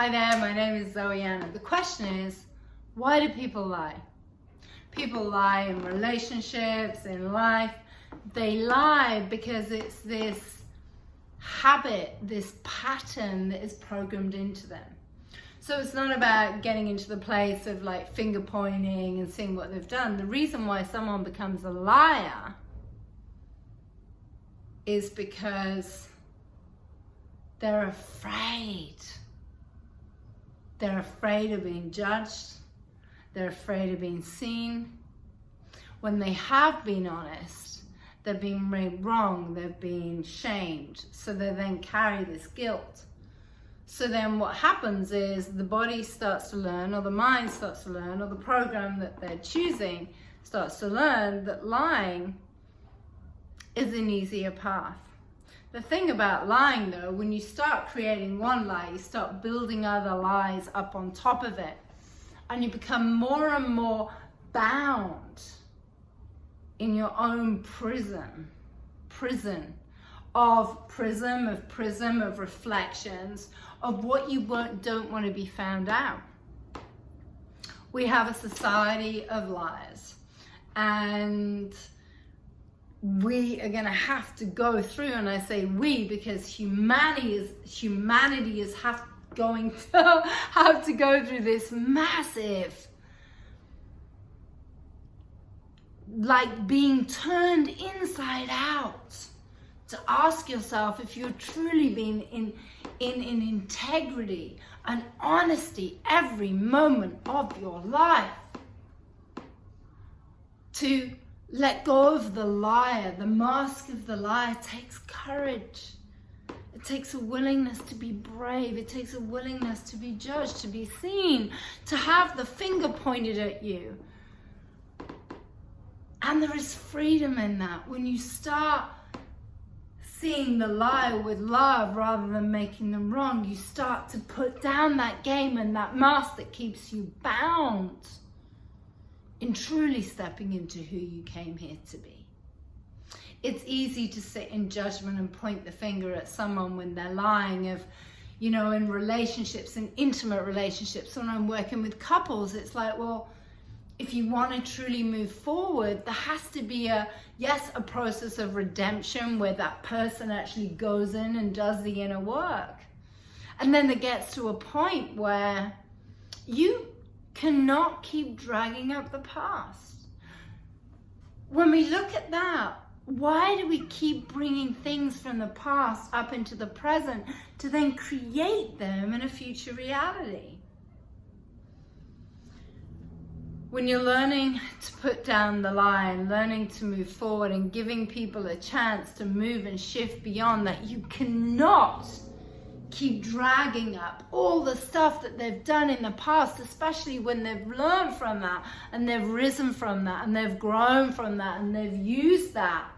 Hi there, my name is Zoe-Anna. The question is, why do people lie? People lie in relationships, in life. They lie because it's this habit, this pattern that is programmed into them. So it's not about getting into the place of like finger pointing and seeing what they've done. The reason why someone becomes a liar is because they're afraid. They're afraid of being judged. They're afraid of being seen. When they have been honest, they've been made wrong, they've been shamed. So they then carry this guilt. So then what happens is the body starts to learn, or the mind starts to learn, or the program that they're choosing starts to learn that lying is an easier path. The thing about lying though, when you start creating one lie, you start building other lies up on top of it. And you become more and more bound in your own prism of reflections of what you don't want to be found out. We have a society of liars, and we are going to have to go through, and I say we because humanity is going to have to go through this massive, like being turned inside out, to ask yourself if you're truly being in integrity and honesty every moment of your life. To let go of the liar, the mask of the liar takes courage. It takes a willingness to be brave. It takes a willingness to be judged, to be seen, to have the finger pointed at you. And there is freedom in that. When you start seeing the liar with love rather than making them wrong, you start to put down that game and that mask that keeps you bound in truly stepping into who you came here to be. It's easy to sit in judgment and point the finger at someone when they're lying. In relationships, in intimate relationships, when I'm working with couples, it's like, well, if you want to truly move forward, there has to be a process of redemption where that person actually goes in and does the inner work. And then it gets to a point where you cannot keep dragging up the past. When we look at that, why do we keep bringing things from the past up into the present to then create them in a future reality? When you're learning to put down the lie and learning to move forward and giving people a chance to move and shift beyond that, you cannot keep dragging up all the stuff that they've done in the past, especially when they've learned from that and they've risen from that and they've grown from that and they've used that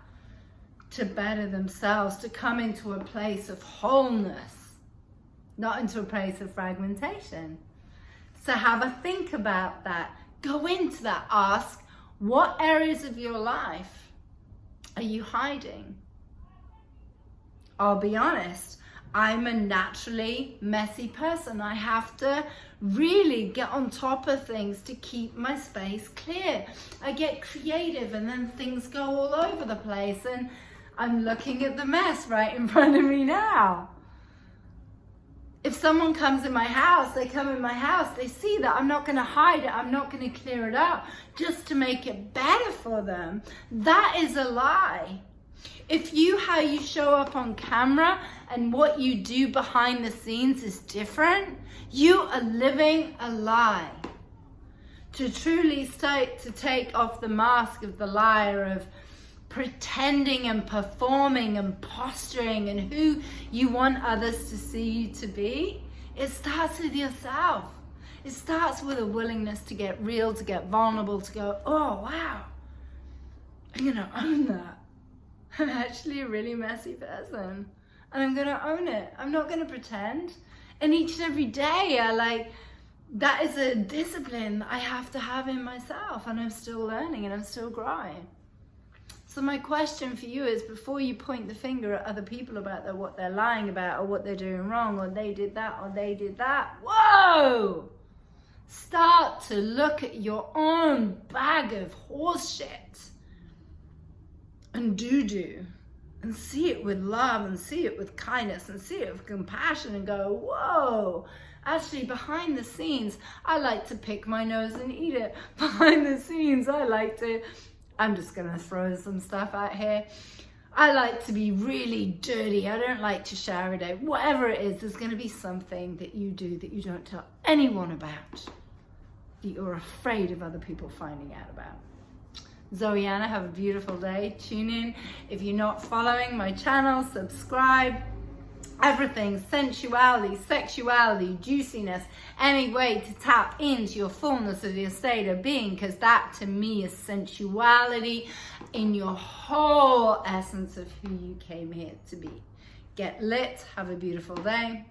to better themselves, to come into a place of wholeness, not into a place of fragmentation. So have a think about that. Go into that. Ask, what areas of your life are you hiding? I'll be honest, I'm a naturally messy person. I have to really get on top of things to keep my space clear. I get creative and then things go all over the place, and I'm looking at the mess right in front of me now. If someone comes in my house, they come in my house, they see that I'm not going to hide it, I'm not going to clear it up just to make it better for them. That is a lie. If how you show up on camera and what you do behind the scenes is different, you are living a lie. To truly start to take off the mask of the liar, of pretending and performing and posturing and who you want others to see you to be, it starts with yourself. It starts with a willingness to get real, to get vulnerable, to go, oh wow, I'm gonna own that. I'm actually a really messy person and I'm gonna own it. I'm not gonna pretend. And each and every day that is a discipline I have to have in myself, and I'm still learning and I'm still growing. So my question for you is, before you point the finger at other people about what they're lying about or what they're doing wrong or they did that or they did that, whoa! Start to look at your own bag of horse shit and doo-doo and see it with love and see it with kindness and see it with compassion and go, whoa! Actually, behind the scenes, I like to pick my nose and eat it. Behind the scenes, I'm just gonna throw some stuff out here. I like to be really dirty. I don't like to shower a day. Whatever it is, there's gonna be something that you do that you don't tell anyone about, that you're afraid of other people finding out about. Zoe-Anna, have a beautiful day. Tune in. If you're not following my channel, subscribe. Everything, sensuality, sexuality, juiciness, any way to tap into your fullness of your state of being, because that to me is sensuality in your whole essence of who you came here to be. Get lit, have a beautiful day.